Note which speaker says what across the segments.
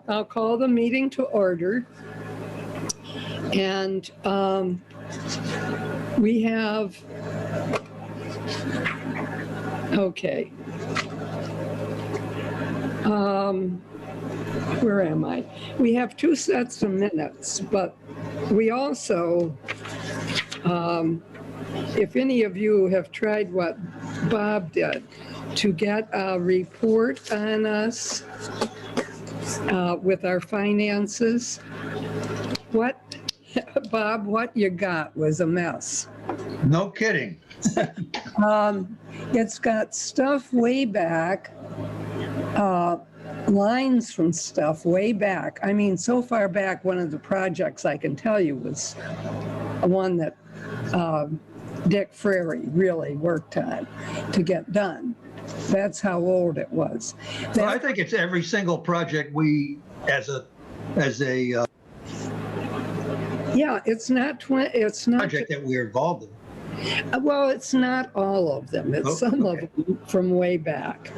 Speaker 1: Well, I'll call the meeting to order. And we have, okay. Where am I? We have 2 sets of minutes, but we also, if any of you have tried what Bob did, to get a report on us with our finances, Bob, what you got was a mess.
Speaker 2: No kidding.
Speaker 1: It's got stuff way back, lines from stuff way back. I mean, so far back, one of the projects I can tell you was one that Dick Frary really worked on to get done. That's how old it was.
Speaker 2: Well, I think it's every single project we, as a
Speaker 1: yeah, it's not
Speaker 2: project that we're involved in.
Speaker 1: Well, it's not all of them. It's some of them from way back.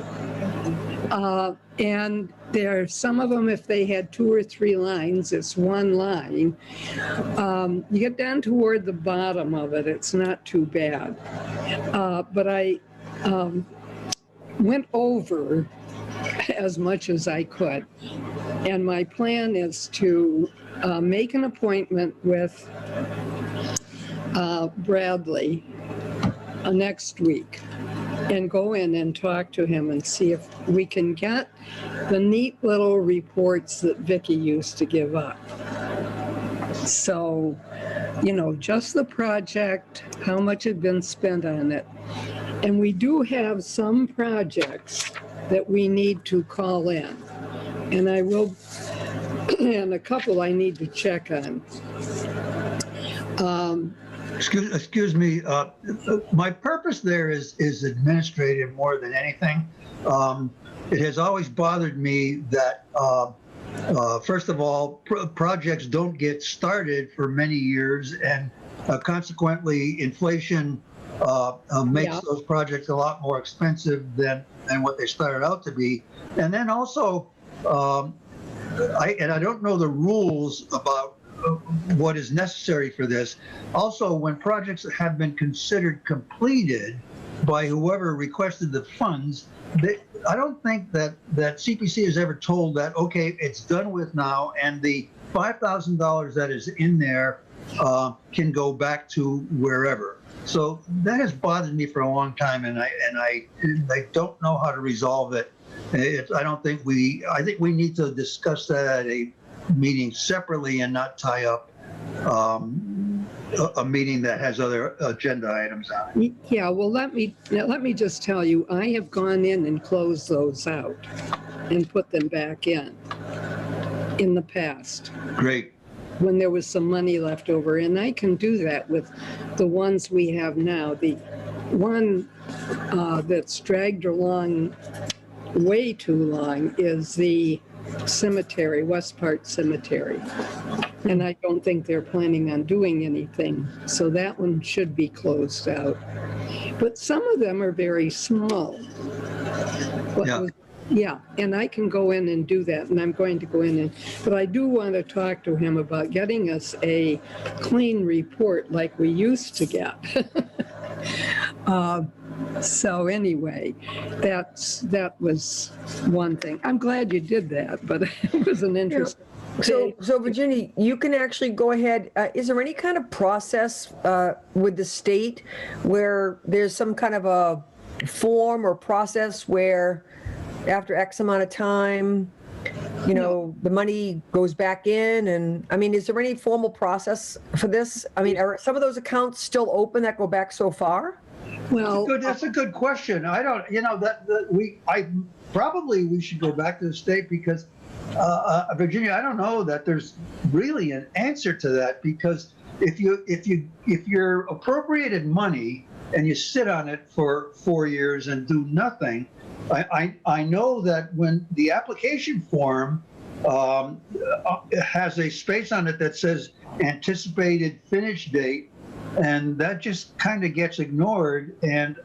Speaker 1: And there are some of them, if they had 2 or 3 lines, it's 1 line. You get down toward the bottom of it, it's not too bad. But I went over as much as I could. And my plan is to make an appointment with Bradley next week and go in and talk to him and see if we can get the neat little reports that Vicki used to give up. So, you know, just the project, how much had been spent on it. And we do have some projects that we need to call in. And I will, and a couple I need to check on.
Speaker 2: Excuse me. My purpose there is administrative more than anything. It has always bothered me that, first of all, projects don't get started for many years, and consequently, inflation makes those projects a lot more expensive than what they started out to be. And then also, I don't know the rules about what is necessary for this. Also, when projects have been considered completed by whoever requested the funds, I don't think that CPC has ever told that, okay, it's done with now, and the $5,000 that is in there can go back to wherever. So that has bothered me for a long time, and I don't know how to resolve it. I think we need to discuss that at a meeting separately and not tie up a meeting that has other agenda items on it.
Speaker 1: Yeah, well, let me just tell you, I have gone in and closed those out and put them back in the past.
Speaker 2: Great.
Speaker 1: When there was some money left over, and I can do that with the ones we have now. The one that's dragged along way too long is the cemetery, West Part Cemetery. And I don't think they're planning on doing anything. So that one should be closed out. But some of them are very small. Yeah, and I can go in and do that, and I'm going to go in and, but I do want to talk to him about getting us a clean report like we used to get. So anyway, that was one thing. I'm glad you did that, but it was an interesting.
Speaker 3: So Virginia, you can actually go ahead. Is there any kind of process with the state where there's some kind of a form or process where after X amount of time, you know, the money goes back in? And I mean, is there any formal process for this? I mean, are some of those accounts still open that go back so far?
Speaker 1: Well,
Speaker 2: that's a good question. I don't, you know, we should go back to the state because Virginia, I don't know that there's really an answer to that, because if you're appropriated money and you sit on it for 4 years and do nothing, I know that when the application form has a space on it that says anticipated finish date, and that just kind of gets ignored. And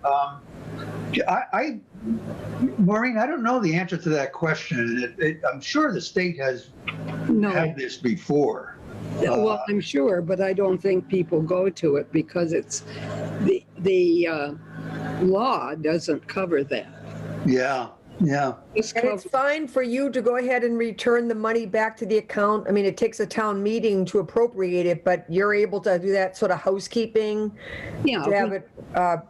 Speaker 2: Maureen, I don't know the answer to that question. I'm sure the state has
Speaker 1: No,
Speaker 2: had this before.
Speaker 1: well, I'm sure, but I don't think people go to it because it's, the law doesn't cover that.
Speaker 2: Yeah, yeah.
Speaker 1: It's
Speaker 3: And it's
Speaker 1: covered-
Speaker 3: fine for you to go ahead and return the money back to the account. I mean, it takes a town meeting to appropriate it, but you're able to do that sort of housekeeping,
Speaker 1: Yeah,
Speaker 3: to have it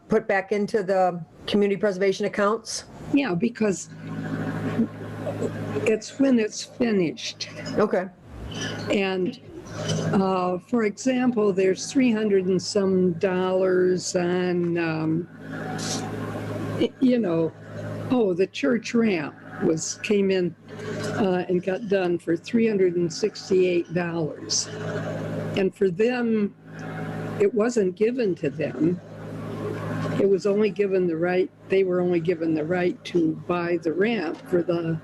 Speaker 3: put back into the community preservation accounts?
Speaker 1: yeah, because it's when it's finished.
Speaker 3: Okay.
Speaker 1: And for example, there's $300 and some dollars on, the church ramp came in and got done for $368. And for them, it wasn't given to them. It was only given they were only given the right to buy the ramp for the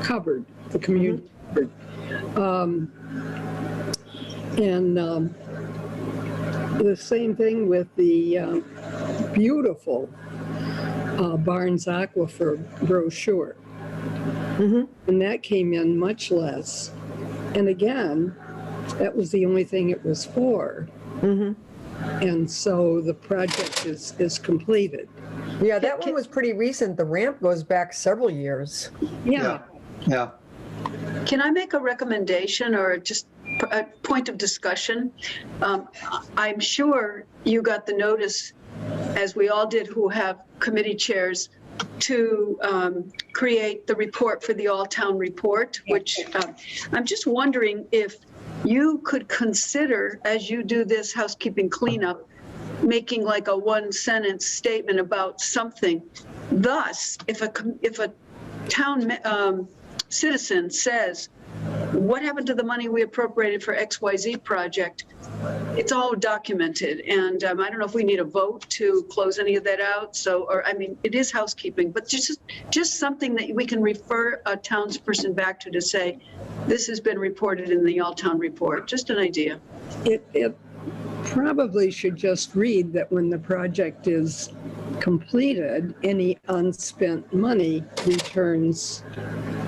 Speaker 1: cupboard, the community cupboard. The same thing with the beautiful Barnes Aquifer brochure. And that came in much less. And again, that was the only thing it was for. And so the project is completed.
Speaker 3: Yeah, that one was pretty recent. The ramp goes back several years.
Speaker 1: Yeah.
Speaker 2: Yeah.
Speaker 4: Can I make a recommendation or just a point of discussion? I'm sure you got the notice, as we all did who have committee chairs, to create the report for the all-town report, which I'm just wondering if you could consider, as you do this housekeeping cleanup, making like a one-sentence statement about something. Thus, if a town citizen says, what happened to the money we appropriated for XYZ project? It's all documented, and I don't know if we need a vote to close any of that out. It is housekeeping, but just something that we can refer a townsperson back to say, this has been reported in the all-town report. Just an idea.
Speaker 1: It probably should just read that when the project is completed, any unspent money returns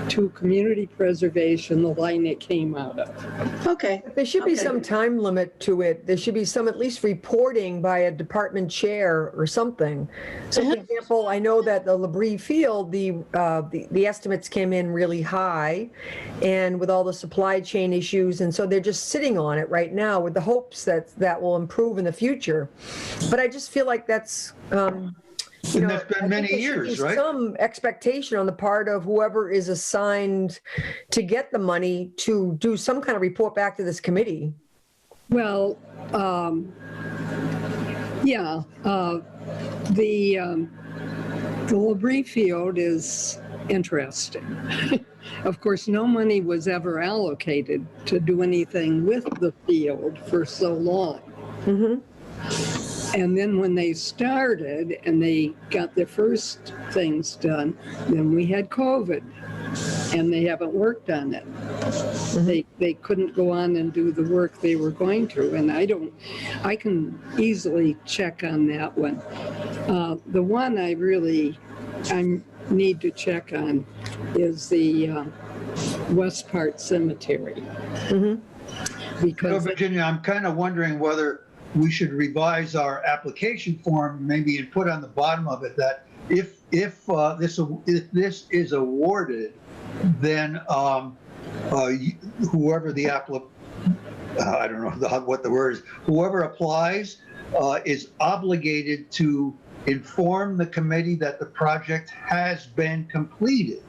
Speaker 1: to community preservation, the line it came out of.
Speaker 4: Okay.
Speaker 3: There should be some time limit to it. There should be some at least reporting by a department chair or something. So for example, I know that the Labrie Field, the estimates came in really high and with all the supply chain issues. And so they're just sitting on it right now with the hopes that will improve in the future. But I just feel like that's,
Speaker 2: And that's been many years, right?
Speaker 3: Some expectation on the part of whoever is assigned to get the money to do some kind of report back to this committee.
Speaker 1: Well, the Labrie Field is interesting. Of course, no money was ever allocated to do anything with the field for so long. And then when they started and they got their first things done, then we had COVID and they haven't worked on it. They couldn't go on and do the work they were going to. And I can easily check on that one. The one I need to check on is the West Part Cemetery. Because
Speaker 2: Virginia, I'm kind of wondering whether we should revise our application form, maybe, and put on the bottom of it that if this is awarded, then whoever the applicant, I don't know what the word is, whoever applies is obligated to inform the committee that the project has been completed.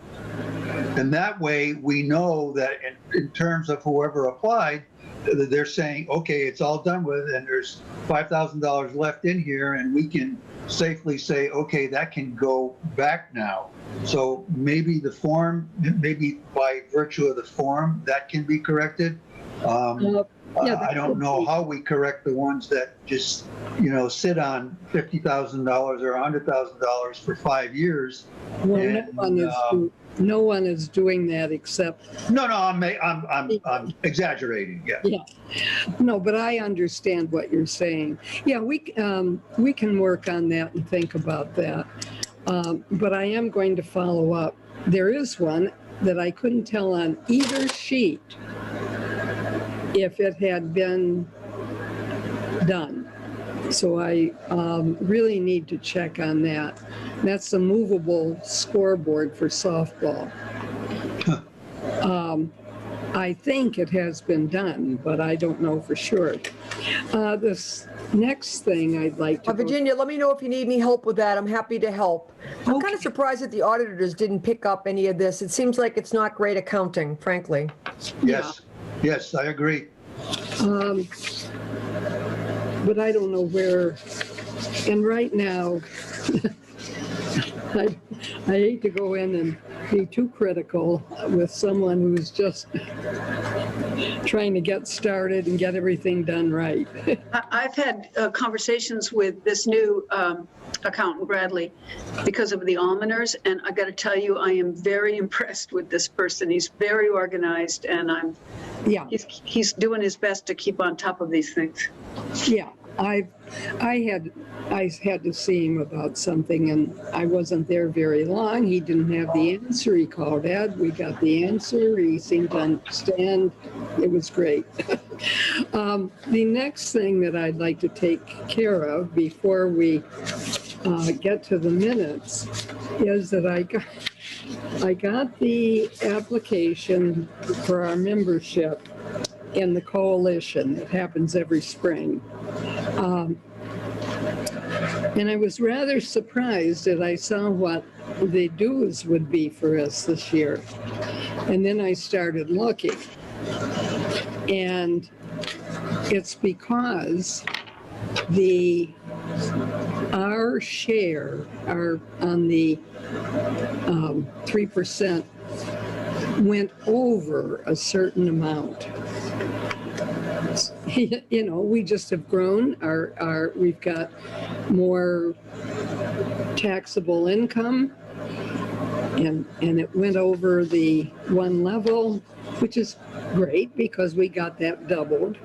Speaker 2: And that way we know that in terms of whoever applied, they're saying, okay, it's all done with, and there's $5,000 left in here, and we can safely say, okay, that can go back now. So maybe the form, maybe by virtue of the form, that can be corrected. I don't know how we correct the ones that just, sit on $50,000 or $100,000 for 5 years.
Speaker 1: well, no one is no one is doing that except,
Speaker 2: No, I'm exaggerating, yeah.
Speaker 1: yeah. No, but I understand what you're saying. Yeah, we can work on that and think about that. But I am going to follow up. There is one that I couldn't tell on either sheet if it had been done. So I really need to check on that. That's the movable scoreboard for softball. I think it has been done, but I don't know for sure. This next thing I'd like to
Speaker 3: Virginia, let me know if you need any help with that. I'm happy to help. I'm kind of surprised that the auditors didn't pick up any of this. It seems like it's not great accounting, frankly.
Speaker 2: Yes, yes, I agree.
Speaker 1: but I don't know where. And right now, I hate to go in and be too critical with someone who's just trying to get started and get everything done right.
Speaker 4: I've had conversations with this new accountant, Bradley, because of the almoners, and I got to tell you, I am very impressed with this person. He's very organized, and he's doing his best to keep on top of these things.
Speaker 1: Yeah, I had to see him about something, and I wasn't there very long. He didn't have the answer. He called Ed. We got the answer. He seemed to understand. It was great. The next thing that I'd like to take care of before we get to the minutes is that I got the application for our membership in the coalition. It happens every spring. And I was rather surprised that I saw what the dues would be for us this year. And then I started looking. And it's because our share, on the 3% went over a certain amount. You know, we just have grown. We've got more taxable income, and it went over the one level, which is great because we got that doubled.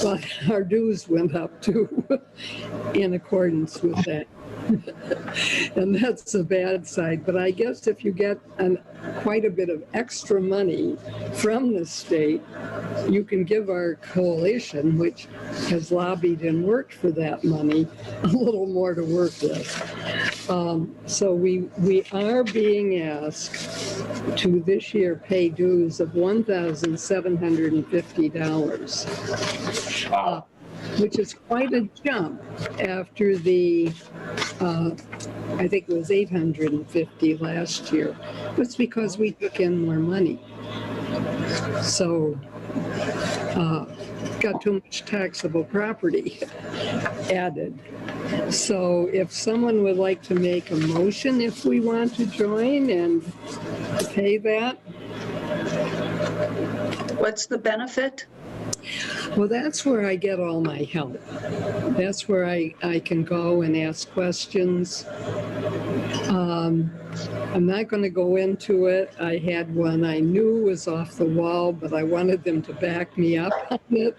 Speaker 1: But our dues went up too, in accordance with that. And that's the bad side. But I guess if you get quite a bit of extra money from the state, you can give our coalition, which has lobbied and worked for that money, a little more to work with. So we are being asked to this year pay dues of $1,750, which is quite a jump after the, I think it was 850 last year. It's because we took in more money. So got too much taxable property added. So if someone would like to make a motion, if we want to join and pay that.
Speaker 4: What's the benefit?
Speaker 1: Well, that's where I get all my help. That's where I can go and ask questions. I'm not going to go into it. I had one I knew was off the wall, but I wanted them to back me up on it.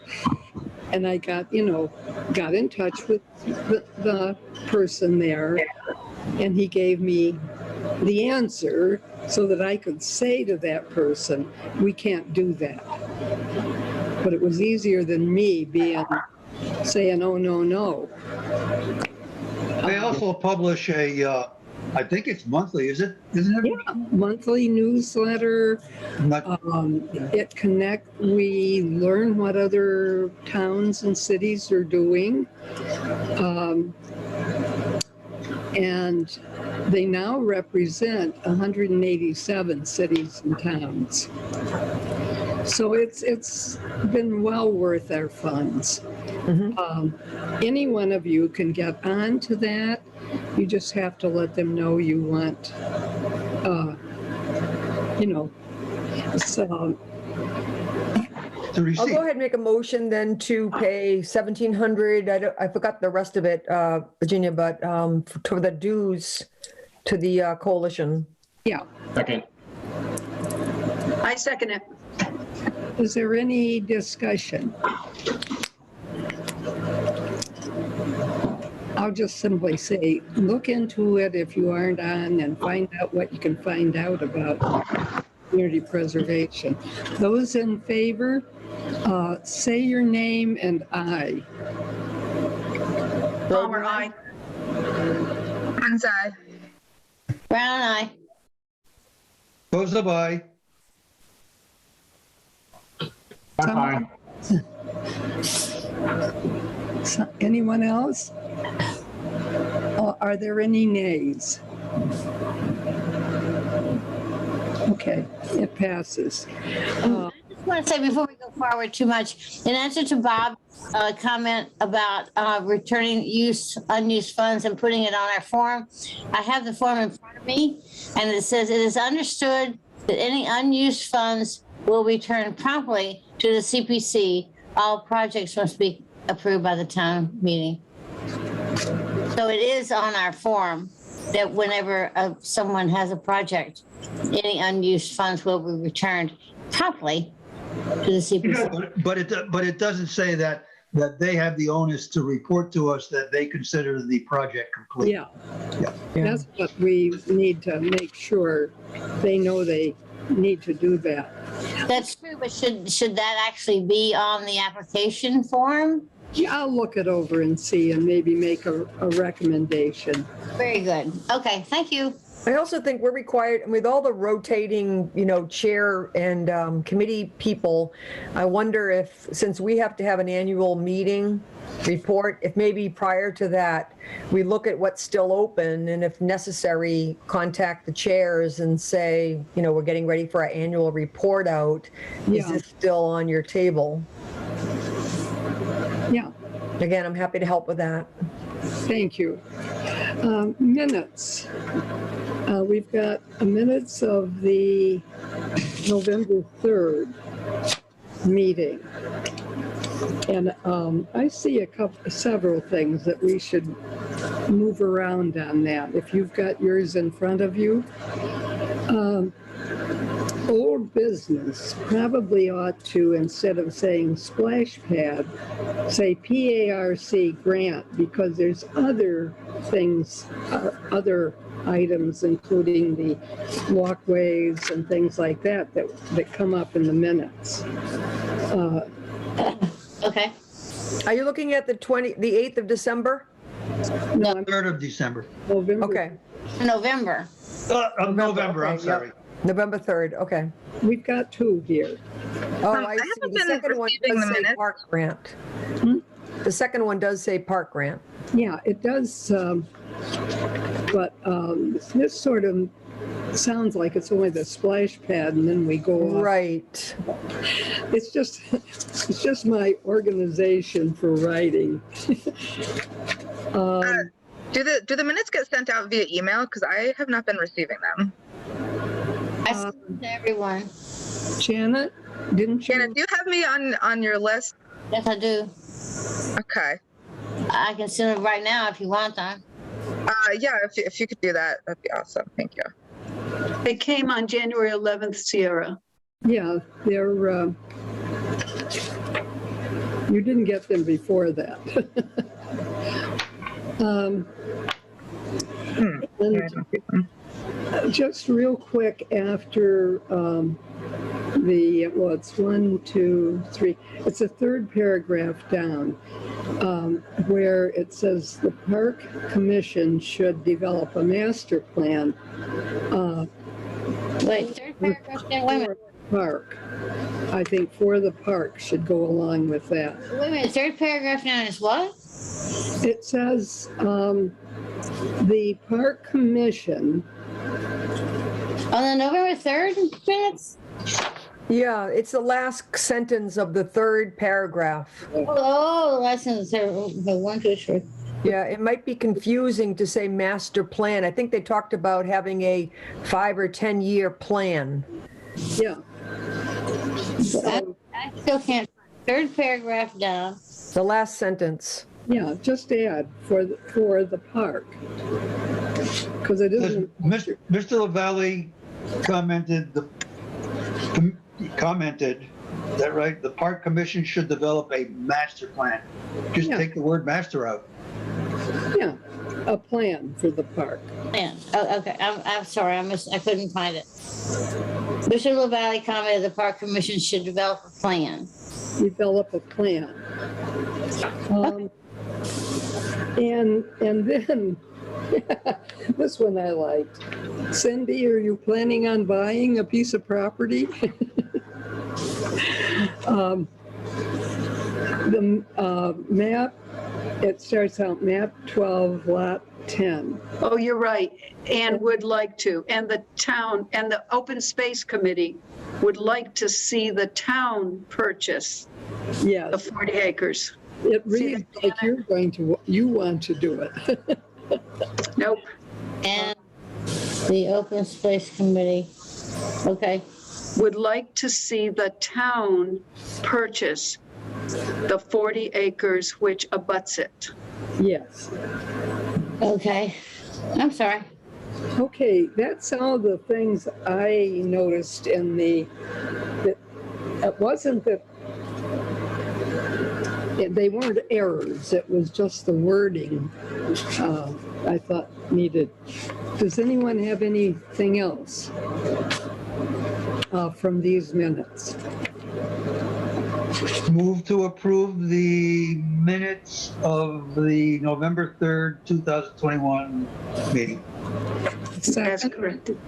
Speaker 1: And I got in touch with the person there, and he gave me the answer so that I could say to that person, we can't do that. But it was easier than me saying, oh, no.
Speaker 2: They also publish I think it's monthly, isn't it?
Speaker 1: Yeah, monthly newsletter. We learn what other towns and cities are doing. And they now represent 187 cities and towns. So it's been well worth our funds. Mm-hmm. Any one of you can get on to that. You just have to let them know you want, so.
Speaker 3: I'll go ahead and make a motion then to pay $1,700. I forgot the rest of it, Virginia, but for the dues to the coalition.
Speaker 1: Yeah.
Speaker 5: Second.
Speaker 4: I second it.
Speaker 1: Is there any discussion? I'll just simply say, look into it if you aren't on and find out what you can find out about community preservation. Those in favor, say your name and aye.
Speaker 4: Palmer, aye.
Speaker 6: Hands aye.
Speaker 7: Brown eye.
Speaker 2: Goes by.
Speaker 5: Aye.
Speaker 1: Anyone else? Are there any nays? Okay, it passes.
Speaker 7: I just want to say before we go forward too much, in answer to Bob's comment about returning unused funds and putting it on our form, I have the form in front of me, and it says it is understood that any unused funds will return promptly to the CPC. All projects must be approved by the town meeting. So it is on our form that whenever someone has a project, any unused funds will be returned promptly to the CPC.
Speaker 2: But it doesn't say that they have the onus to report to us that they consider the project complete.
Speaker 1: Yeah, that's what we need to make sure they know they need to do that.
Speaker 7: That's true, but should that actually be on the application form?
Speaker 1: Yeah, I'll look it over and see and maybe make a recommendation.
Speaker 7: Very good. Okay, thank you.
Speaker 3: I also think we're required, with all the rotating, chair and committee people, I wonder if, since we have to have an annual meeting report, if maybe prior to that, we look at what's still open and if necessary, contact the chairs and say, we're getting ready for our annual report out. Is
Speaker 1: Yeah.
Speaker 3: this still on your table?
Speaker 1: Yeah,
Speaker 3: Again, I'm happy to help with that.
Speaker 1: thank you. Minutes. We've got minutes of the November 3rd meeting. And I see several things that we should move around on that. If you've got yours in front of you. Old business probably ought to, instead of saying splash pad, say PARC grant, because there's other things, other items, including the walkways and things like that come up in the minutes.
Speaker 7: Okay.
Speaker 3: Are you looking at the 8th of December?
Speaker 1: No,
Speaker 2: 3rd of December.
Speaker 1: November.
Speaker 3: Okay.
Speaker 7: November.
Speaker 2: Of November, I'm
Speaker 3: okay,
Speaker 2: sorry.
Speaker 3: yep. November 3rd, okay.
Speaker 1: We've got two here.
Speaker 3: Oh,
Speaker 6: I
Speaker 3: I see.
Speaker 6: haven't
Speaker 3: The
Speaker 6: been
Speaker 3: second one
Speaker 6: receiving
Speaker 3: does
Speaker 6: the
Speaker 3: say
Speaker 6: minutes.
Speaker 3: park grant. The second one does say park grant.
Speaker 1: Yeah, it does, but this sort of sounds like it's only the splash pad and then we go off.
Speaker 3: Right.
Speaker 1: It's just my organization for writing.
Speaker 6: Do the minutes get sent out via email? Because I have not been receiving them.
Speaker 7: I sent it to everyone.
Speaker 1: Janet, didn't you?
Speaker 6: Janet, do you have me on your list?
Speaker 7: Yes, I do.
Speaker 6: Okay.
Speaker 7: I can send it right now if you want them.
Speaker 6: Yeah, if you could do that, that'd be awesome. Thank you.
Speaker 4: They came on January 11th, Sierra.
Speaker 1: Yeah, they're, you didn't get them before that. And just real quick after it's 1, 2, 3, it's the third paragraph down where it says the Park Commission should develop a master plan.
Speaker 7: Wait, third paragraph down. Wait a minute.
Speaker 1: Park. I think for the park should go along with that.
Speaker 7: Wait a minute. Third paragraph down is what?
Speaker 1: It says the Park Commission.
Speaker 7: On the November 3rd minutes?
Speaker 3: Yeah, it's the last sentence of the third paragraph.
Speaker 7: Oh, the lessons are the 1, 2, 3.
Speaker 3: Yeah, it might be confusing to say master plan. I think they talked about having a 5 or 10 year plan.
Speaker 1: Yeah.
Speaker 7: I still can't. Third paragraph down.
Speaker 3: The last sentence.
Speaker 1: Yeah, just add for the park Because it isn't.
Speaker 2: Mr. LaValle commented, is that right? The park commission should develop a master plan. Just
Speaker 1: Yeah.
Speaker 2: take the word master out.
Speaker 1: Yeah, a plan for the park.
Speaker 7: Yeah, oh, okay, I'm sorry, I couldn't find it. Mr. LaValle commented the park commission should develop a plan.
Speaker 1: Develop a plan. And then, this one I liked. Cindy, are you planning on buying a piece of property? The map, it starts out map 12, lot 10.
Speaker 4: Oh, you're right, and would like to. And the town and the Open Space Committee would like to see the town purchase the
Speaker 1: Yes,
Speaker 4: 40 acres.
Speaker 1: it
Speaker 4: See
Speaker 1: reads
Speaker 4: the
Speaker 1: like you want to do it.
Speaker 4: Nope.
Speaker 7: And the open space committee, okay,
Speaker 4: Would like to see the town purchase the 40 acres which abuts it.
Speaker 1: Yes.
Speaker 7: okay. I'm sorry.
Speaker 1: Okay, that's all the things I noticed in it wasn't that, they weren't errors, it was just the wording I thought needed. Does anyone have anything else from these minutes?
Speaker 2: Move to approve the minutes of the November 3rd, 2021 meeting.
Speaker 4: As
Speaker 1: Second,
Speaker 4: corrected.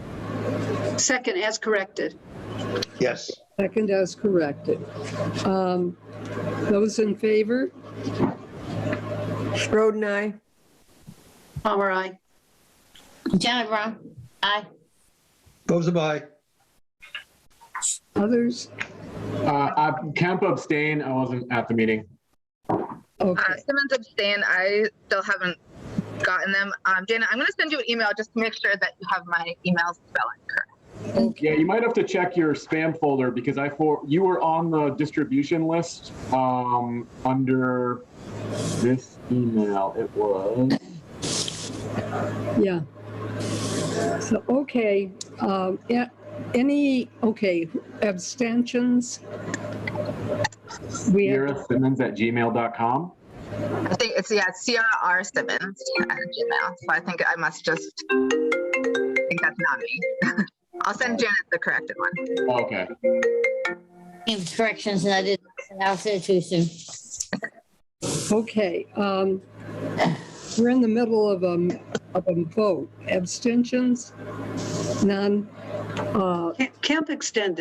Speaker 4: Second, as corrected.
Speaker 2: Yes.
Speaker 1: second as corrected. Those in favor?
Speaker 3: Roden, aye.
Speaker 4: Palmer, aye.
Speaker 7: Janet Brown, aye.
Speaker 2: Goes by.
Speaker 1: Others?
Speaker 5: Kemp abstain. I wasn't at the meeting.
Speaker 1: Okay,
Speaker 6: Simmons abstain. I still haven't gotten them. Jana, I'm going to send you an email just to make sure that you have my email spelling correct.
Speaker 5: Yeah, you might have to check your spam folder because you were on the distribution list under this email. It was.
Speaker 1: yeah. So, okay, abstentions? We have,
Speaker 5: Sierra Simmons at gmail.com.
Speaker 6: I think it's, Sierra R. Simmons at Gmail. So I think I must just think that's not me. I'll send Janet the corrected one.
Speaker 5: Okay.
Speaker 7: Any corrections and I'll say it too soon.
Speaker 1: okay, we're in the middle of a vote. Abstentions? None?
Speaker 4: Kemp abstained.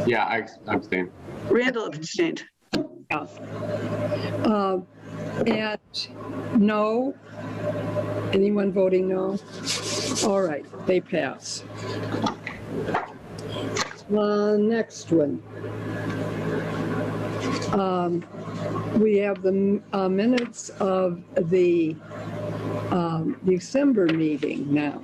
Speaker 5: Yeah, I abstain.
Speaker 4: Randall abstained.
Speaker 1: And no? Anyone voting no? All right, they pass. Next one. We have the minutes of the December meeting now.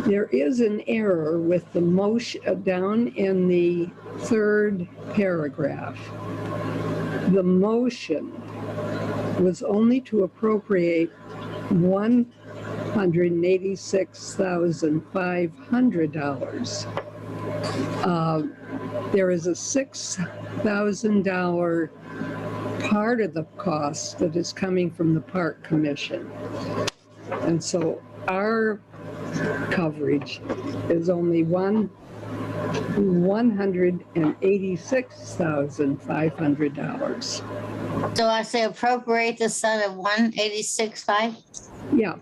Speaker 1: There is an error with the motion down in the third paragraph. The motion was only to appropriate $186,500. There is a $6,000 part of the cost that is coming from the Park Commission. And so our coverage is only $186,500.
Speaker 7: So I say appropriate the sum of 186.5.
Speaker 1: Yeah,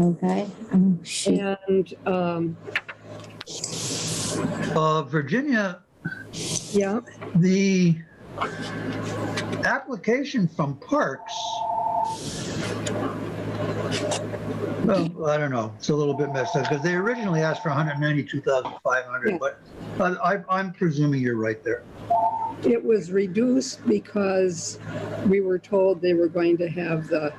Speaker 7: Okay. Oh, shoot.
Speaker 1: and
Speaker 2: Virginia,
Speaker 1: yeah,
Speaker 2: the application from Parks, well, I don't know, it's a little bit messed up because they originally asked for 192,500,
Speaker 1: Yeah.
Speaker 2: but I'm presuming you're right there.
Speaker 1: it was reduced because we were told they were going to have the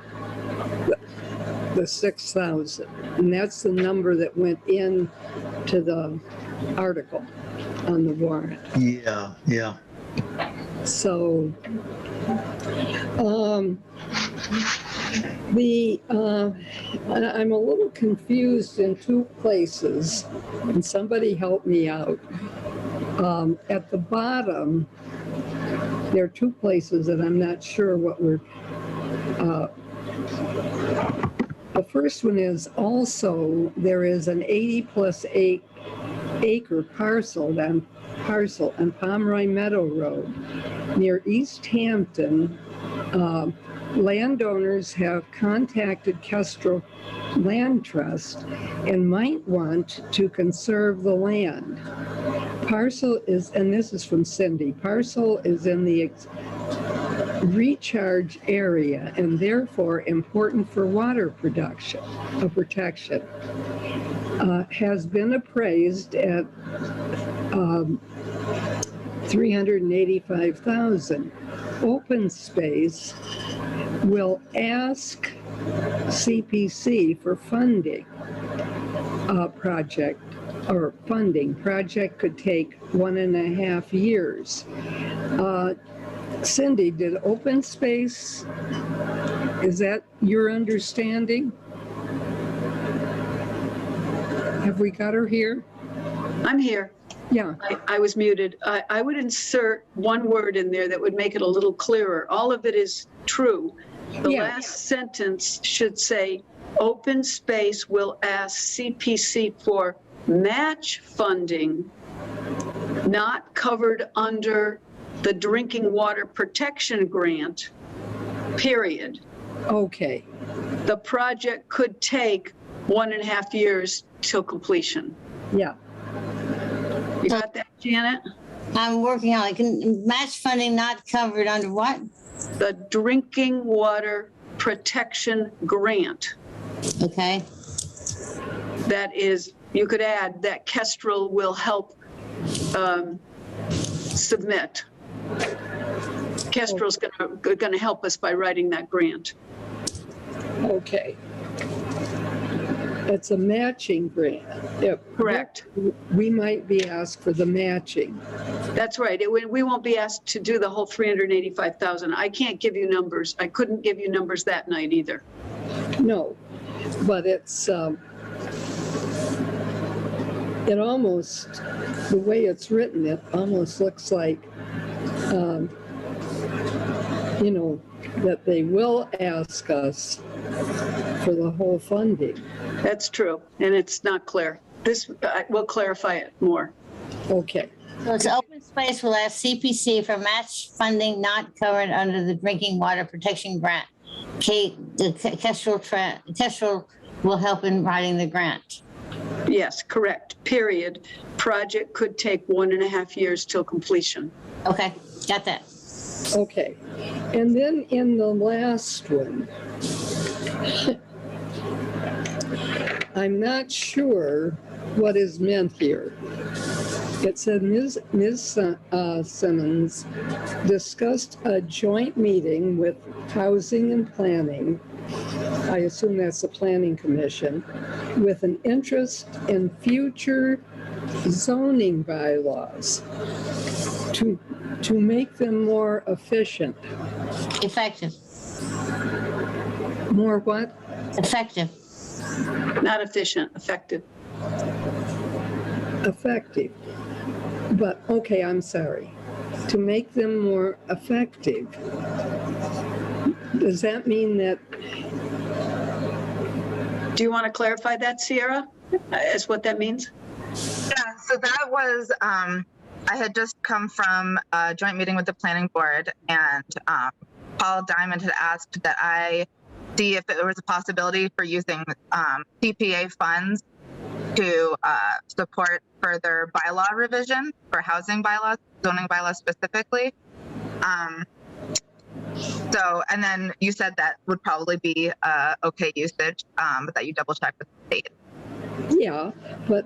Speaker 1: 6,000, and that's the number that went in to the article on the warrant.
Speaker 2: Yeah, yeah.
Speaker 1: So, I'm a little confused in two places, and somebody help me out. At the bottom, there are two places that I'm not sure what we're, the first one is also, there is an 80+ acre parcel on Pomeroy Meadow Road near Easthampton. Landowners have contacted Kestrel Land Trust and might want to conserve the land. Parcel is, and this is from Cindy, parcel is in the recharge area and therefore important for water protection. Has been appraised at $385,000. Open Space will ask CPC for funding project or funding. Project could take 1.5 years. Cindy, did Open Space, is that your understanding? Have we got her here?
Speaker 4: I'm here.
Speaker 1: Yeah.
Speaker 4: I was muted. I would insert one word in there that would make it a little clearer. All of it is true. The
Speaker 1: Yeah.
Speaker 4: last sentence should say, Open Space will ask CPC for match funding not covered under the Drinking Water Protection Grant, period.
Speaker 1: Okay.
Speaker 4: The project could take 1.5 years till completion.
Speaker 1: Yeah.
Speaker 4: You got that, Janet?
Speaker 7: I'm working on it. Can match funding not covered under what?
Speaker 4: The Drinking Water Protection Grant.
Speaker 7: Okay.
Speaker 4: That is, you could add that Kestrel will help submit. Kestrel's gonna help us by writing that grant.
Speaker 1: Okay. It's a matching grant. Yeah,
Speaker 4: Correct.
Speaker 1: we might be asked for the matching.
Speaker 4: That's right. We won't be asked to do the whole 385,000. I can't give you numbers. I couldn't give you numbers that night either.
Speaker 1: No, but it's, it almost, the way it's written, it almost looks like, you know, that they will ask us for the whole funding.
Speaker 4: That's true, and it's not clear. This, we'll clarify it more.
Speaker 1: Okay.
Speaker 7: So it's Open Space will ask CPC for match funding not covered under the Drinking Water Protection Grant. Kestrel will help in writing the grant.
Speaker 4: Yes, correct, period. Project could take 1.5 years till completion.
Speaker 7: Okay, got that.
Speaker 1: Okay. And then in the last one, I'm not sure what is meant here. It said Ms. Simmons discussed a joint meeting with Housing and Planning, I assume that's the Planning Commission, with an interest in future zoning bylaws to make them more efficient.
Speaker 7: Effective.
Speaker 1: More what?
Speaker 7: Effective.
Speaker 4: Not efficient, effective.
Speaker 1: Effective. But, okay, I'm sorry. To make them more effective. Does that mean that,
Speaker 4: Do you want to clarify that, Sierra, as what that means?
Speaker 6: Yeah, so that was, I had just come from a joint meeting with the planning board, and Paul Diamond had asked that I see if there was a possibility for using CPA funds to support further bylaw revision for housing bylaws, zoning bylaws specifically. So, and then you said that would probably be okay usage, but that you double check with the state.
Speaker 1: yeah, but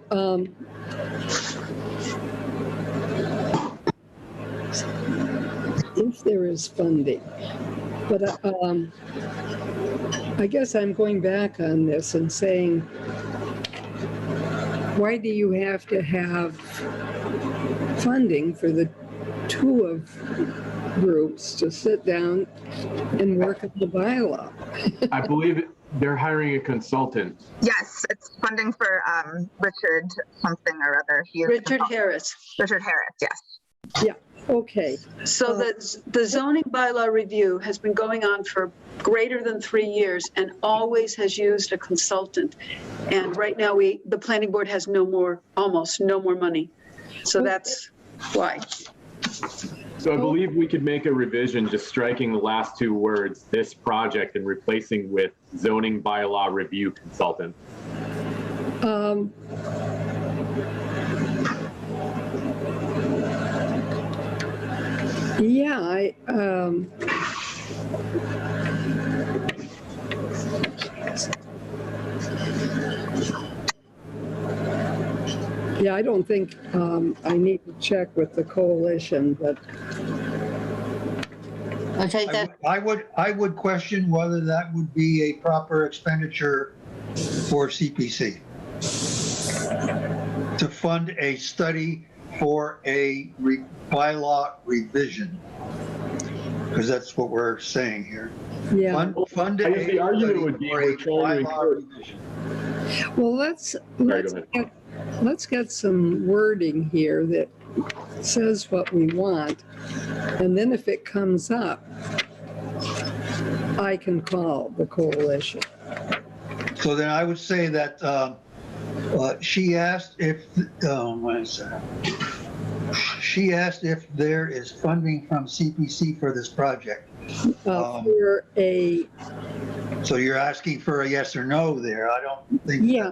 Speaker 1: if there is funding. But I guess I'm going back on this and saying, why do you have to have funding for the two of groups to sit down and work on the bylaw.
Speaker 5: I believe they're hiring a consultant.
Speaker 6: Yes, it's funding for Richard something or other. He is
Speaker 4: Richard Harris.
Speaker 6: Richard Harris, yes.
Speaker 1: Yeah, okay.
Speaker 4: So the zoning bylaw review has been going on for greater than 3 years and always has used a consultant. And right now the planning board has almost no more money. So that's why.
Speaker 5: So I believe we could make a revision, just striking the last two words, this project, and replacing with zoning bylaw review consultant.
Speaker 1: Yeah, yeah, I don't think I need to check with the coalition, but
Speaker 7: I'll take that.
Speaker 2: I would question whether that would be a proper expenditure for CPC to fund a study for a bylaw revision, because that's what we're saying here.
Speaker 1: yeah.
Speaker 2: Fund
Speaker 5: I guess the
Speaker 2: a
Speaker 5: argument
Speaker 2: study
Speaker 5: would be
Speaker 2: for
Speaker 5: we're
Speaker 2: a
Speaker 5: trying to
Speaker 2: bylaw
Speaker 5: encourage.
Speaker 2: revision.
Speaker 1: Well,
Speaker 5: Sorry,
Speaker 1: let's get some wording here that says what we want. And then if it comes up, I can call the coalition.
Speaker 2: So then I would say that she asked if, what is that? She asked if there is funding from CPC for this project.
Speaker 1: For a,
Speaker 2: So you're asking for a yes or no there. I don't think.
Speaker 1: yeah,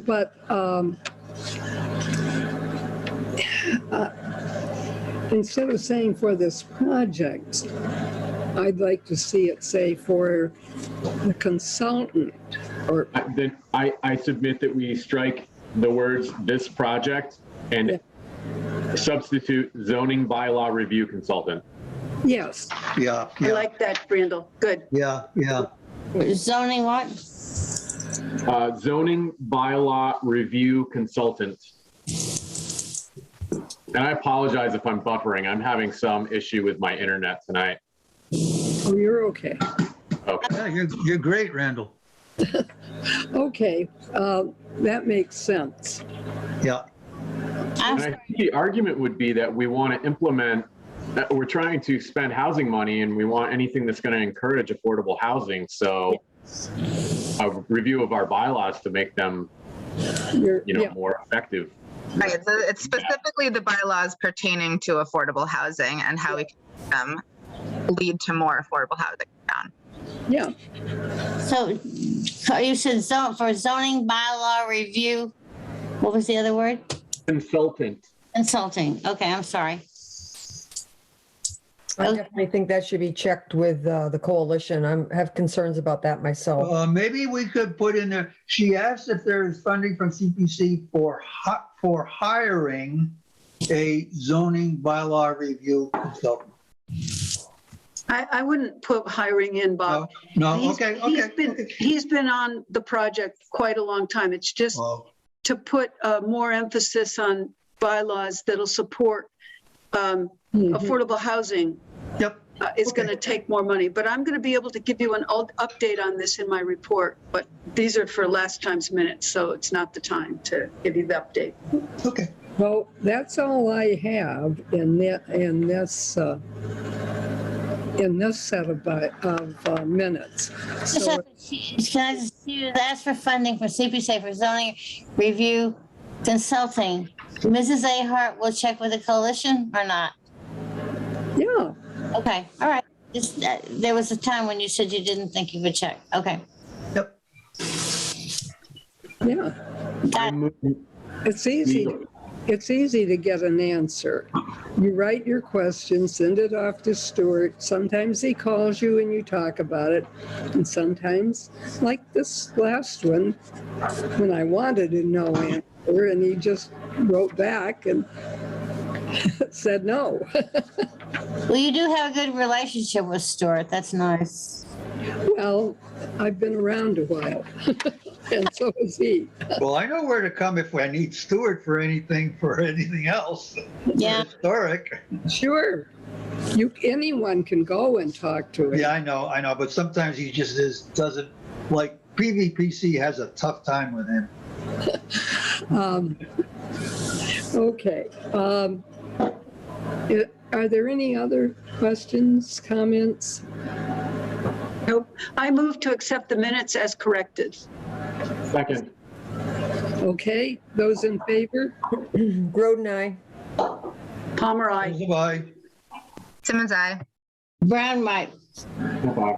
Speaker 1: but instead of saying for this project, I'd like to see it say for the consultant or,
Speaker 5: Then I submit that we strike the words this project and substitute zoning bylaw review consultant.
Speaker 1: yes,
Speaker 2: Yeah,
Speaker 4: I
Speaker 2: yeah,
Speaker 4: like that, Randall. Good.
Speaker 2: yeah, yeah.
Speaker 7: Zoning what?
Speaker 5: Zoning bylaw review consultant. And I apologize if I'm buffering. I'm having some issue with my internet tonight.
Speaker 1: oh, you're okay.
Speaker 5: Okay.
Speaker 2: Yeah, you're great, Randall.
Speaker 1: Okay, that makes sense.
Speaker 2: Yeah,
Speaker 7: I'm
Speaker 5: And I think the argument would be that we want to implement, that we're trying to spend housing money and we want anything that's going to encourage affordable housing. So a review of our bylaws to make them,
Speaker 1: Yeah.
Speaker 5: more effective.
Speaker 6: Right, it's specifically the bylaws pertaining to affordable housing and how we can lead to more affordable housing down.
Speaker 1: Yeah,
Speaker 7: So you said for zoning bylaw review, what was the other word?
Speaker 5: Consultant.
Speaker 7: Consulting. Okay, I'm sorry.
Speaker 3: I definitely think that should be checked with the coalition. I have concerns about that myself.
Speaker 2: maybe we could put in there, she asked if there is funding from CPC for hiring a zoning bylaw review consultant.
Speaker 4: I wouldn't put hiring in, Bob.
Speaker 2: No,
Speaker 4: He's-
Speaker 2: okay.
Speaker 4: He's been on the project quite a long time. It's just
Speaker 2: Well,
Speaker 4: to put more emphasis on bylaws that'll support affordable housing
Speaker 2: Yep.
Speaker 4: is going to take more money. But I'm going to be able to give you an update on this in my report. But these are for last time's minutes, so it's not the time to give you the update.
Speaker 2: Okay.
Speaker 1: well, that's all I have in this set of minutes.
Speaker 7: Just
Speaker 1: So,
Speaker 7: have to change. Can I just ask for funding for CPC for zoning review consulting? Mrs. Ahart will check with the coalition or not?
Speaker 1: yeah,
Speaker 7: Okay, all right. Just, there was a time when you said you didn't think you would check. Okay.
Speaker 2: Yep.
Speaker 1: yeah.
Speaker 7: Got it.
Speaker 1: It's easy. It's easy to get an answer. You write your question, send it off to Stuart. Sometimes he calls you and you talk about it. And sometimes, like this last one, when I wanted a no answer, and he just wrote back and said no.
Speaker 7: Well, you do have a good relationship with Stuart. That's nice.
Speaker 1: Well, I've been around a while, and so is he.
Speaker 2: Well, I know where to come if I need Stuart for anything else.
Speaker 7: Yeah.
Speaker 2: Historic.
Speaker 1: Sure. Anyone can go and talk to it.
Speaker 2: Yeah, I know, but sometimes he just doesn't, like, PVPC has a tough time with him.
Speaker 1: Okay. Are there any other questions, comments?
Speaker 4: Nope. I move to accept the minutes as corrected.
Speaker 5: Second.
Speaker 1: Okay, those in favor?
Speaker 3: Groden, aye.
Speaker 4: Palmer, aye.
Speaker 2: Bye.
Speaker 6: Simmons, aye.
Speaker 7: Brown, right.
Speaker 5: Bye.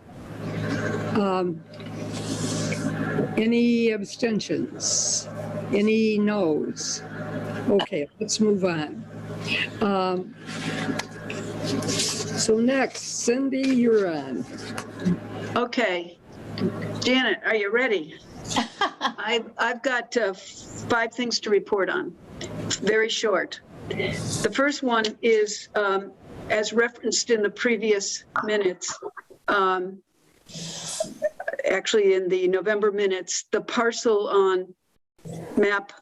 Speaker 1: Any abstentions? Any noes? Okay, let's move on. So next, Cindy, you're on.
Speaker 4: Okay. Janet, are you ready? I've got 5 things to report on. Very short. The first one is, as referenced in the previous minutes, actually in the November minutes, the parcel on map,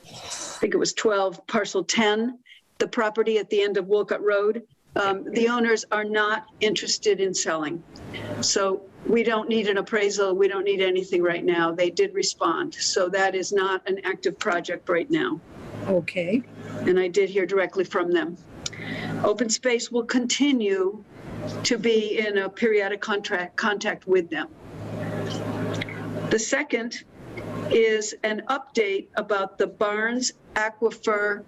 Speaker 4: I think it was 12, parcel 10, the property at the end of Wolcott Road, the owners are not interested in selling. So we don't need an appraisal. We don't need anything right now. They did respond. So that is not an active project right now.
Speaker 1: Okay,
Speaker 4: And I did hear directly from them. Open Space will continue to be in a periodic contact with them. The second is an update about the Barnes Aquifer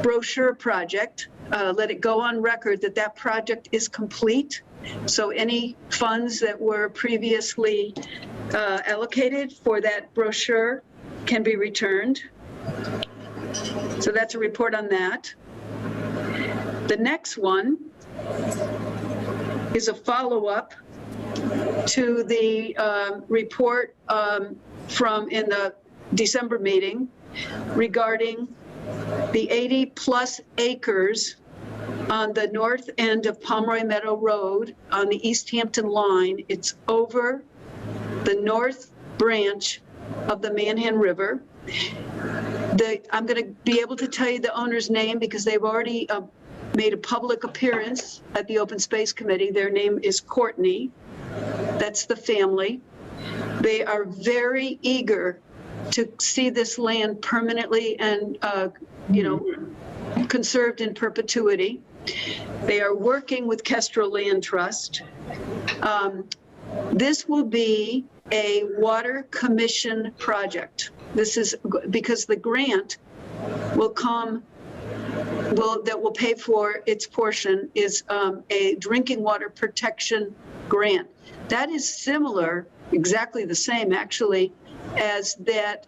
Speaker 4: Brochure project. Let it go on record that that project is complete. So any funds that were previously allocated for that brochure can be returned. So that's a report on that. The next one is a follow-up to the report from in the December meeting regarding the 80-plus acres on the north end of Pomeroy Meadow Road on the Easthampton line. It's over the north branch of the Manhan River. I'm going to be able to tell you the owner's name because they've already made a public appearance at the Open Space Committee. Their name is Courtney. That's the family. They are very eager to see this land permanently and, conserved in perpetuity. They are working with Kestrel Land Trust. This will be a water commission project. This is because the grant will come, that will pay for its portion is a drinking water protection grant. That is similar, exactly the same actually, as that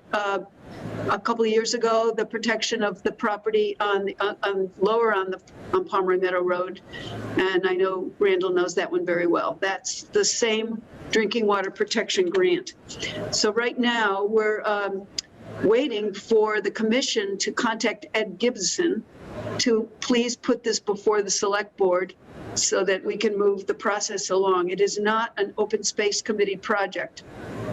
Speaker 4: a couple of years ago, the protection of the property on Pomeroy Meadow Road. And I know Randall knows that one very well. That's the same drinking water protection grant. So right now we're waiting for the commission to contact Ed Gibson to please put this before the select board so that we can move the process along. It is not an open space committee project,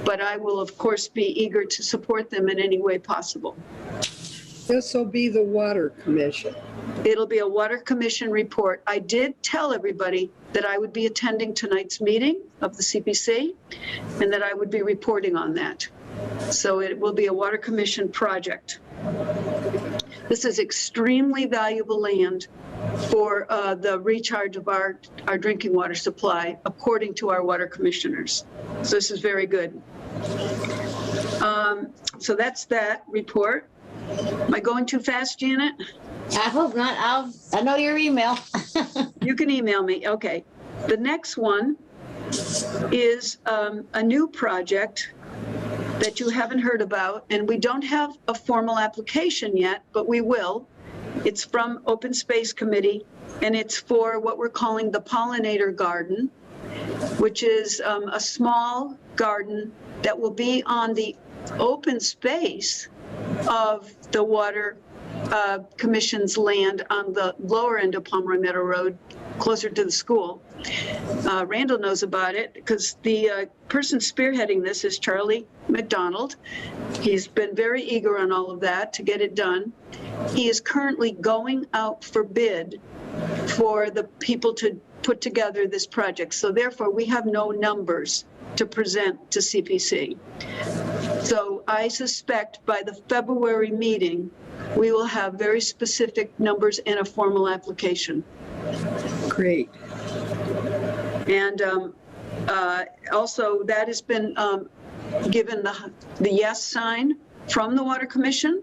Speaker 4: but I will of course be eager to support them in any way possible.
Speaker 1: this will be the Water Commission.
Speaker 4: It'll be a Water Commission report. I did tell everybody that I would be attending tonight's meeting of the CPC and that I would be reporting on that. So it will be a Water Commission project. This is extremely valuable land for the recharge of our drinking water supply, according to our water commissioners. So this is very good. So that's that report. Am I going too fast, Janet?
Speaker 7: I hope not. I know your email.
Speaker 4: You can email me. Okay. The next one is a new project that you haven't heard about, and we don't have a formal application yet, but we will. It's from Open Space Committee, and it's for what we're calling the Pollinator Garden, which is a small garden that will be on the open space of the Water Commission's land on the lower end of Pomeroy Meadow Road, closer to the school. Randall knows about it because the person spearheading this is Charlie McDonald. He's been very eager on all of that to get it done. He is currently going out for bid for the people to put together this project. So therefore, we have no numbers to present to CPC. So I suspect by the February meeting, we will have very specific numbers in a formal application.
Speaker 1: Great.
Speaker 4: And also, that has been given the yes sign from the Water Commission,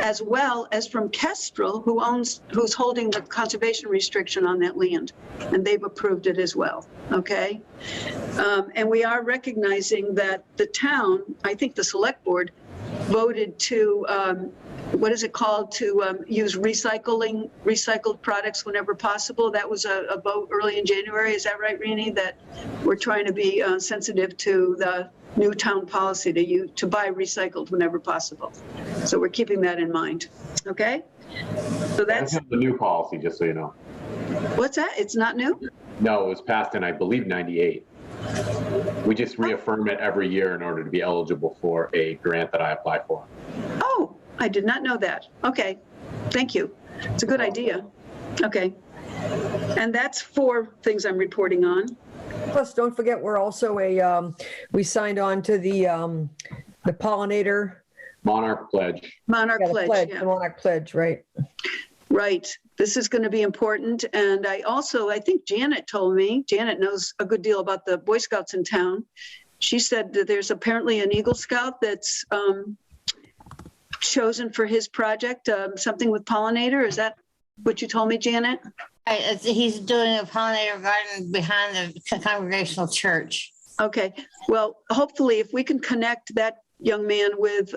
Speaker 4: as well as from Kestrel, who's holding the conservation restriction on that land, and they've approved it as well. Okay, and we are recognizing that the town, I think the select board, voted to what is it called, to use recycled products whenever possible. That was a vote early in January. Is that right, Rini? That we're trying to be sensitive to the new town policy to buy recycled whenever possible. So we're keeping that in mind. Okay. So that's
Speaker 5: the new policy, just so you know.
Speaker 4: What's that? It's not new?
Speaker 5: No, it was passed in, I believe, 98. We just reaffirm it every year in order to be eligible for a grant that I apply for.
Speaker 4: Oh, I did not know that. Okay, thank you. It's a good idea. Okay. And that's 4 things I'm reporting on.
Speaker 3: Plus, don't forget, we're also we signed on to the Pollinator.
Speaker 5: Monarch Pledge.
Speaker 4: Monarch Pledge, yeah.
Speaker 3: The Monarch Pledge, right.
Speaker 4: Right. This is going to be important. And I think Janet told me, Janet knows a good deal about the Boy Scouts in town. She said that there's apparently an Eagle Scout that's chosen for his project, something with pollinator. Is that what you told me, Janet?
Speaker 7: He's doing a pollinator garden behind the Congregational Church.
Speaker 4: Okay. Well, hopefully, if we can connect that young man with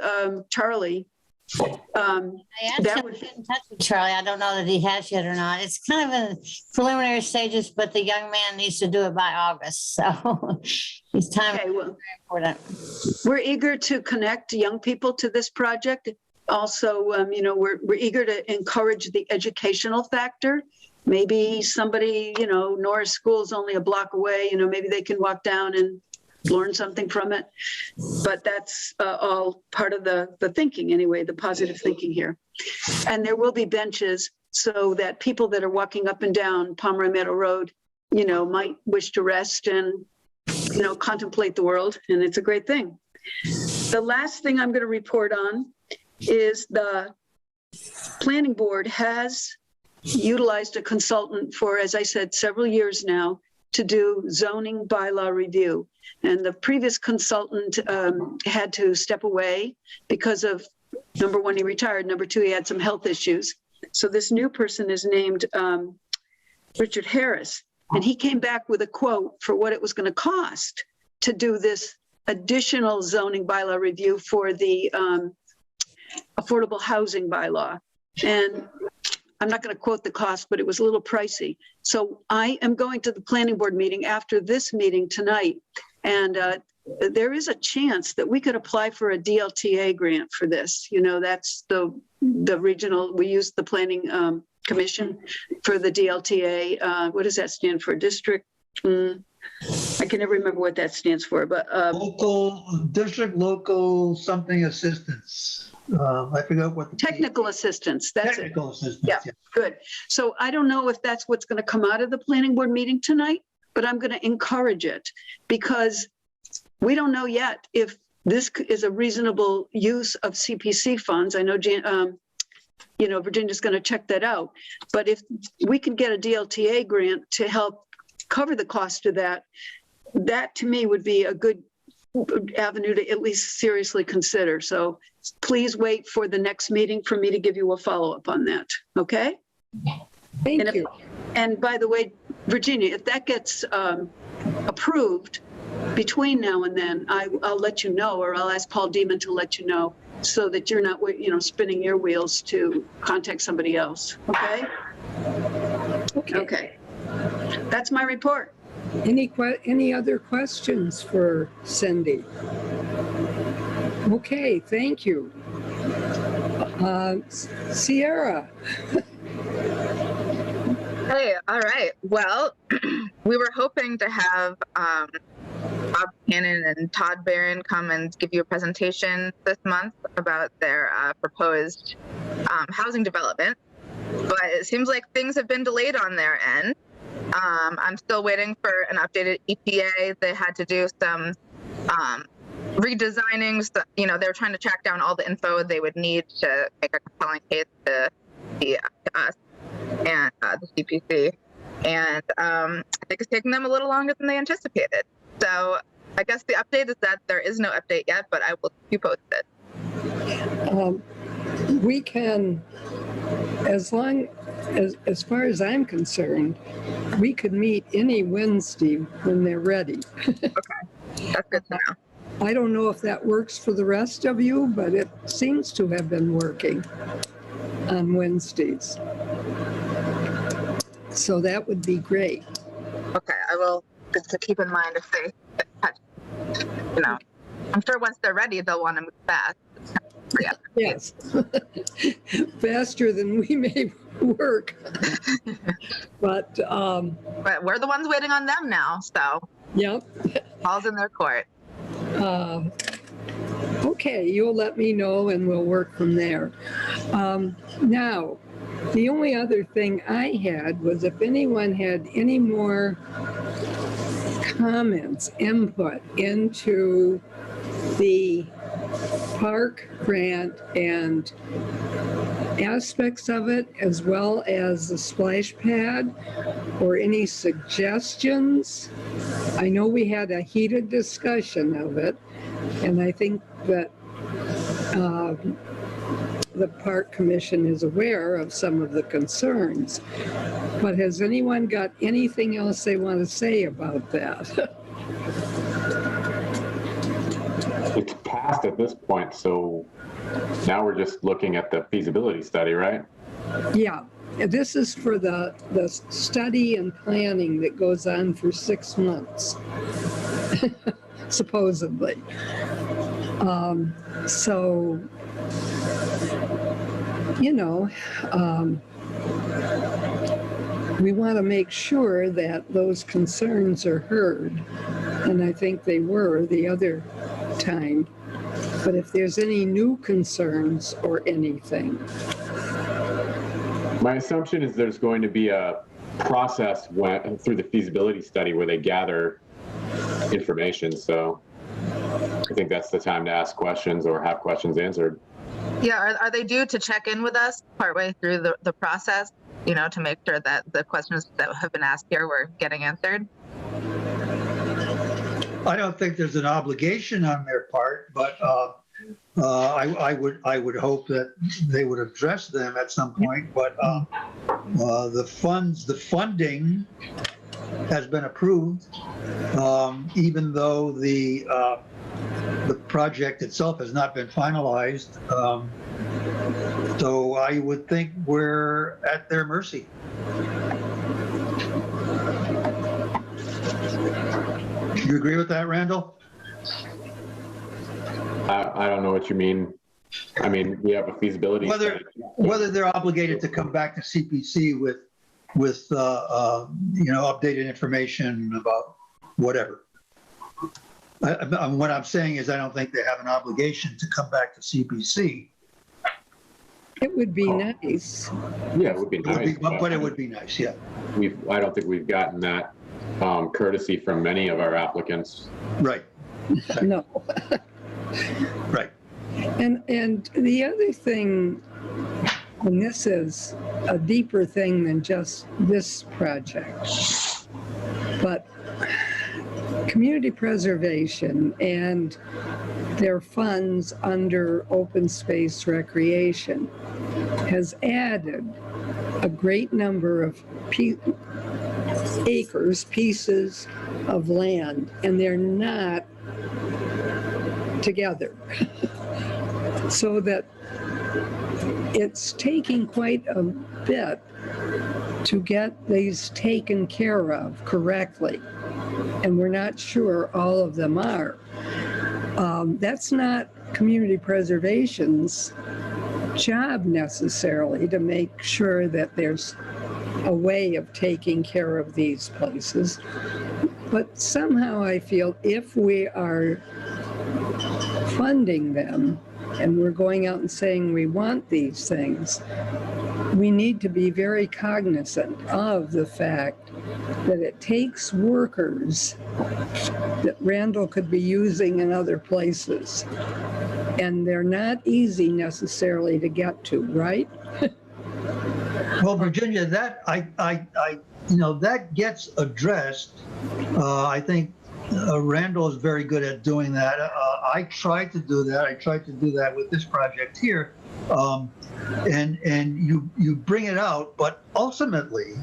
Speaker 4: Charlie,
Speaker 7: I asked him to get in touch with Charlie. I don't know that he has yet or not. It's kind of in preliminary stages, but the young man needs to do it by August. So it's time.
Speaker 4: Okay, well,
Speaker 7: very important.
Speaker 4: We're eager to connect young people to this project. Also, we're eager to encourage the educational factor. Maybe somebody, Norris School is only a block away. Maybe they can walk down and learn something from it. But that's all part of the thinking anyway, the positive thinking here. And there will be benches so that people that are walking up and down Pomeroy Meadow Road, might wish to rest and, contemplate the world. And it's a great thing. The last thing I'm going to report on is the planning board has utilized a consultant for, as I said, several years now to do zoning bylaw review. And the previous consultant had to step away because of, number one, he retired. Number two, he had some health issues. So this new person is named Richard Harris. And he came back with a quote for what it was going to cost to do this additional zoning bylaw review for the affordable housing bylaw. And I'm not going to quote the cost, but it was a little pricey. So I am going to the planning board meeting after this meeting tonight. And there is a chance that we could apply for a DLTA grant for this. That's the regional, we use the planning commission for the DLTA. What does that stand for? District? I can never remember what that stands for, but
Speaker 2: local something assistance. I forgot what the
Speaker 4: technical assistance. That's
Speaker 2: technical
Speaker 4: it.
Speaker 2: assistance.
Speaker 4: Yeah, good. So I don't know if that's what's going to come out of the planning board meeting tonight, but I'm going to encourage it because we don't know yet if this is a reasonable use of CPC funds. I know, Virginia's going to check that out. But if we can get a DLTA grant to help cover the cost of that, that to me would be a good avenue to at least seriously consider. So please wait for the next meeting for me to give you a follow-up on that. Okay?
Speaker 1: Thank you.
Speaker 4: And by the way, Virginia, if that gets approved between now and then, I'll let you know, or I'll ask Paul Deeman to let you know, so that you're not, spinning your wheels to contact somebody else. Okay? Okay. That's my report.
Speaker 1: Any other questions for Cindy? Okay, thank you. Sierra.
Speaker 6: Hey, all right. Well, we were hoping to have Bob Cannon and Todd Barron come and give you a presentation this month about their proposed housing development. but it seems like things have been delayed on their end. I'm still waiting for an updated EPA. They had to do some redesigning. So, you know, they were trying to track down all the info they would need to make a compelling case to us and the CPC. And I think it's taking them a little longer than they anticipated. So I guess the update is that there is no update yet, but I will keep you posted.
Speaker 1: We can, as far as I'm concerned, we could meet any Wednesday when they're ready.
Speaker 6: Okay, that's good to know.
Speaker 1: I don't know if that works for the rest of you, but it seems to have been working on Wednesdays. So that would be great.
Speaker 6: Okay, I will just to keep in mind if they get touched. You know, I'm sure once they're ready, they'll want to move fast. Yeah.
Speaker 1: Yes. Faster than we may work. But
Speaker 6: we're the ones waiting on them now, so
Speaker 1: yep.
Speaker 6: ball's in their court.
Speaker 1: Okay, you'll let me know and we'll work from there. Now, the only other thing I had was if anyone had any more comments, input into the park grant and aspects of it, as well as the splash pad, or any suggestions. I know we had a heated discussion of it, and I think that the Park Commission is aware of some of the concerns. But has anyone got anything else they want to say about that?
Speaker 5: It's passed at this point, so now we're just looking at the feasibility study, right?
Speaker 1: Yeah, this is for the study and planning that goes on for 6 months, supposedly. So, you know, we want to make sure that those concerns are heard, and I think they were the other time. But if there's any new concerns or anything.
Speaker 5: My assumption is there's going to be a process through the feasibility study where they gather information. So I think that's the time to ask questions or have questions answered.
Speaker 6: Yeah, are they due to check in with us partway through the process, you know, to make sure that the questions that have been asked here were getting answered?
Speaker 2: I don't think there's an obligation on their part, but I would hope that they would address them at some point. But the funding has been approved, even though the project itself has not been finalized. So I would think we're at their mercy. You agree with that, Randall?
Speaker 5: I don't know what you mean. I mean, we have a feasibility study.
Speaker 2: Whether they're obligated to come back to CPC with you know, updated information about whatever. What I'm saying is I don't think they have an obligation to come back to CPC.
Speaker 1: It would be nice.
Speaker 5: Yeah, it would be nice.
Speaker 2: But it would be nice, yeah.
Speaker 5: I don't think we've gotten that courtesy from many of our applicants.
Speaker 2: Right.
Speaker 1: No.
Speaker 2: Right.
Speaker 1: And the other thing, and this is a deeper thing than just this project, but community preservation and their funds under open space recreation has added a great number of acres, pieces of land, and they're not together. So that it's taking quite a bit to get these taken care of correctly. And we're not sure all of them are. That's not community preservation's job necessarily, to make sure that there's a way of taking care of these places. But somehow I feel if we are funding them, and we're going out and saying we want these things, we need to be very cognizant of the fact that it takes workers that Randall could be using in other places. And they're not easy necessarily to get to, right?
Speaker 2: Well, Virginia, that that gets addressed. I think Randall is very good at doing that. I tried to do that. I tried to do that with this project here, and you bring it out. But ultimately,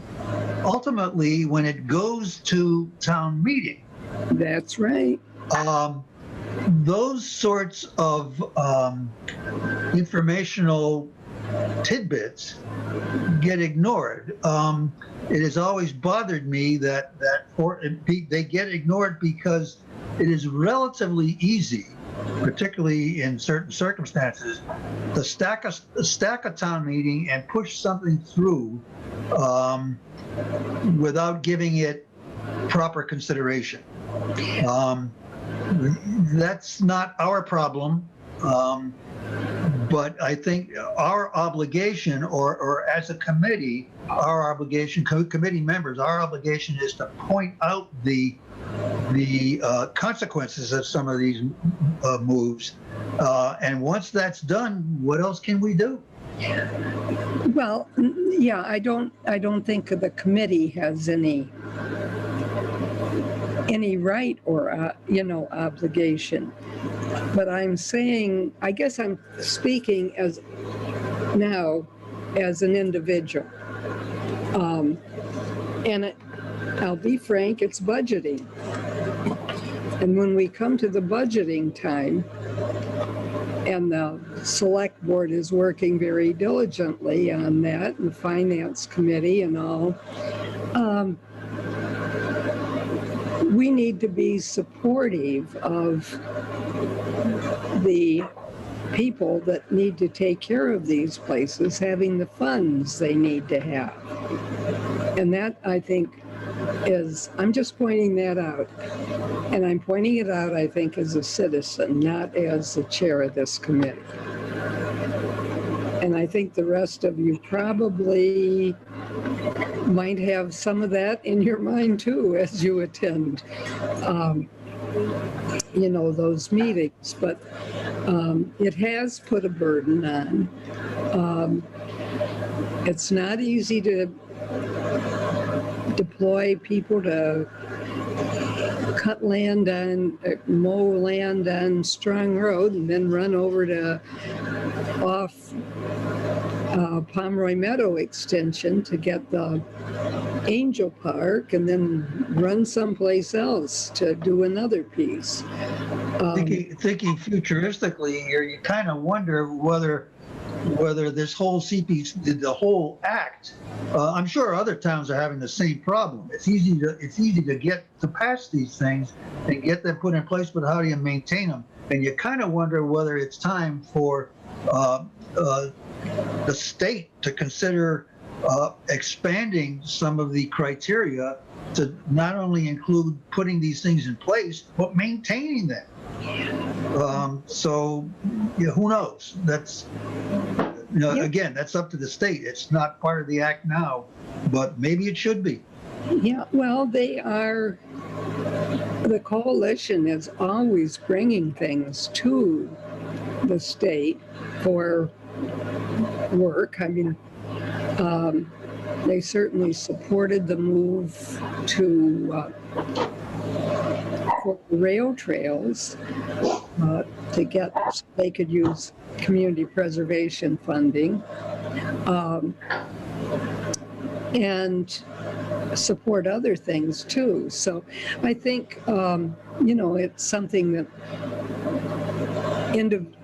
Speaker 2: when it goes to town meeting,
Speaker 1: That's right.
Speaker 2: those sorts of informational tidbits get ignored. It has always bothered me that they get ignored because it is relatively easy, particularly in certain circumstances, to stack a town meeting and push something through without giving it proper consideration. That's not our problem. But I think our obligation, or as a committee, our obligation, committee members, our obligation is to point out the consequences of some of these moves. And once that's done, what else can we do?
Speaker 1: Well, yeah, I don't think the committee has any right or obligation. But I'm saying, I guess I'm speaking as an individual. And I'll be frank, it's budgeting. And when we come to the budgeting time, and the select board is working very diligently on that, and the finance committee and all, we need to be supportive of the people that need to take care of these places having the funds they need to have. And that, I think, I'm just pointing that out. And I'm pointing it out, I think, as a citizen, not as the chair of this committee. And I think the rest of you probably might have some of that in your mind too as you attend those meetings. But it has put a burden on. It's not easy to deploy people to mow land on Strong Road and then run over to off Pomeroy Meadow Extension to get the Angel Park and then run someplace else to do another piece.
Speaker 2: Thinking futuristically here, you kind of wonder whether this whole the whole act. I'm sure other towns are having the same problem. It's easy to get to pass these things and get them put in place, but how do you maintain them? And you kind of wonder whether it's time for the state to consider expanding some of the criteria to not only include putting these things in place, but maintaining them. Who knows? That's, again, that's up to the state. It's not part of the act now, but maybe it should be.
Speaker 1: Yeah, well, the coalition is always bringing things to the state for work. I mean, they certainly supported the move for rail trails to get, so they could use community preservation funding, and support other things too. So I think, it's something that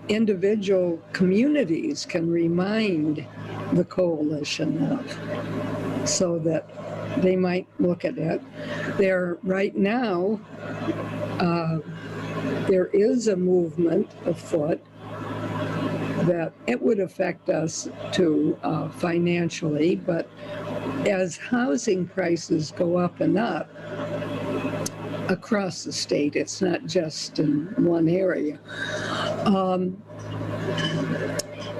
Speaker 1: individual communities can remind the coalition of, so that they might look at it. Right now, there is a movement afoot that it would affect us too financially, but as housing prices go up and up across the state, it's not just in one area,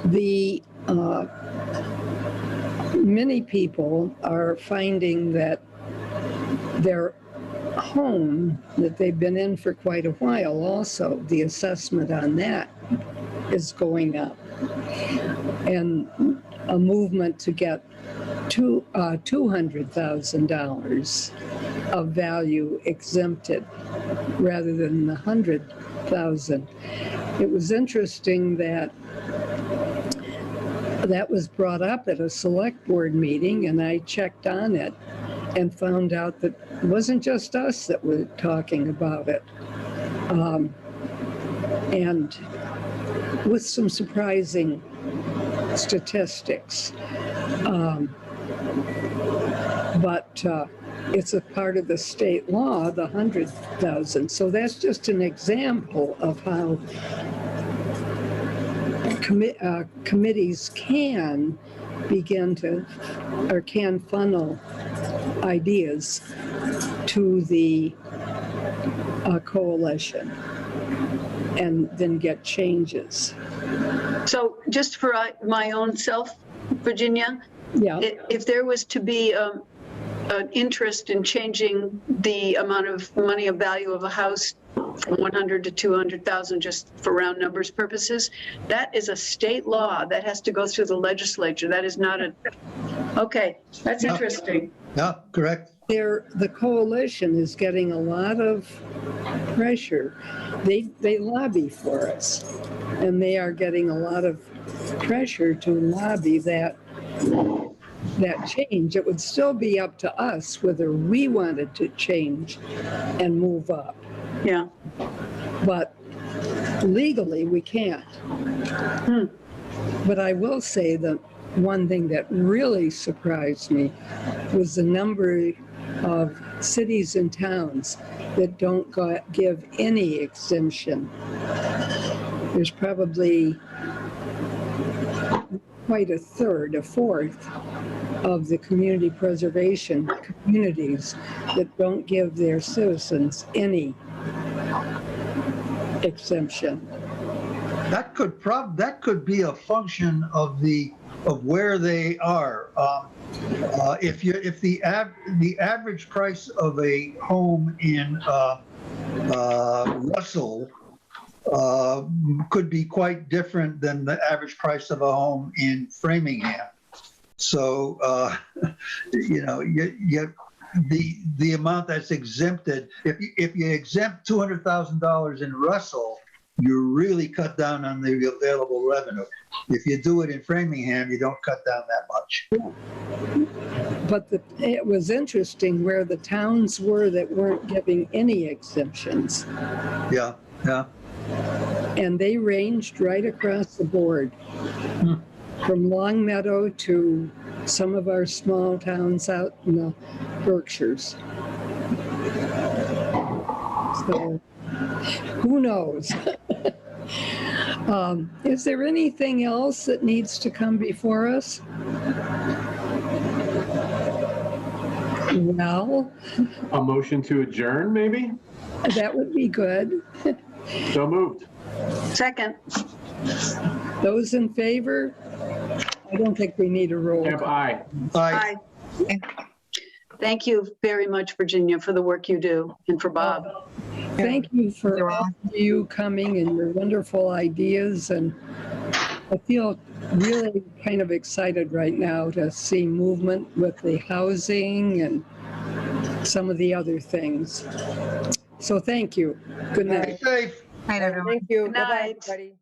Speaker 1: the many people are finding that their home that they've been in for quite a while, also the assessment on that is going up, and a movement to get $200,000 of value exempted rather than the 100,000. It was interesting that that was brought up at a select board meeting, and I checked on it and found out that it wasn't just us that were talking about it. And with some surprising statistics. But it's a part of the state law, the 100,000. So that's just an example of how committees can begin to, or can funnel ideas to the coalition and then get changes.
Speaker 4: So just for my own self, Virginia,
Speaker 1: Yeah.
Speaker 4: if there was to be an interest in changing the amount of money of value of a house from 100 to 200,000, just for round numbers purposes, that is a state law that has to go through the legislature. That is not a, okay, that's interesting.
Speaker 2: Yeah, correct.
Speaker 1: The coalition is getting a lot of pressure. They lobby for us, and they are getting a lot of pressure to lobby that change. It would still be up to us whether we wanted to change and move up.
Speaker 4: Yeah.
Speaker 1: But legally, we can't. But I will say that one thing that really surprised me was the number of cities and towns that don't give any exemption. There's probably quite a third, a fourth of the community preservation communities that don't give their citizens any exemption.
Speaker 2: That could be a function of where they are. If the average price of a home in Russell could be quite different than the average price of a home in Framingham. So the amount that's exempted, if you exempt $200,000 in Russell, you really cut down on the available revenue. If you do it in Framingham, you don't cut down that much.
Speaker 1: But it was interesting where the towns were that weren't giving any exemptions.
Speaker 2: Yeah, yeah.
Speaker 1: And they ranged right across the board, from Long Meadow to some of our small towns out in the Berkshires. So, who knows? Is there anything else that needs to come before us? Well,
Speaker 5: A motion to adjourn, maybe?
Speaker 1: that would be good.
Speaker 5: So moved.
Speaker 4: Second.
Speaker 1: Those in favor? I don't think we need a roll
Speaker 5: Camp
Speaker 1: call.
Speaker 5: aye.
Speaker 2: Aye.
Speaker 4: Thank you very much, Virginia, for the work you do, and for Bob.
Speaker 1: Thank you for all of you coming and your wonderful ideas. And I feel really kind of excited right now to see movement with the housing and some of the other things. So thank you. Good night.
Speaker 2: Stay safe.
Speaker 6: Night, everyone.
Speaker 3: Thank you.
Speaker 4: Good
Speaker 3: Bye-bye,
Speaker 4: night.
Speaker 3: everybody.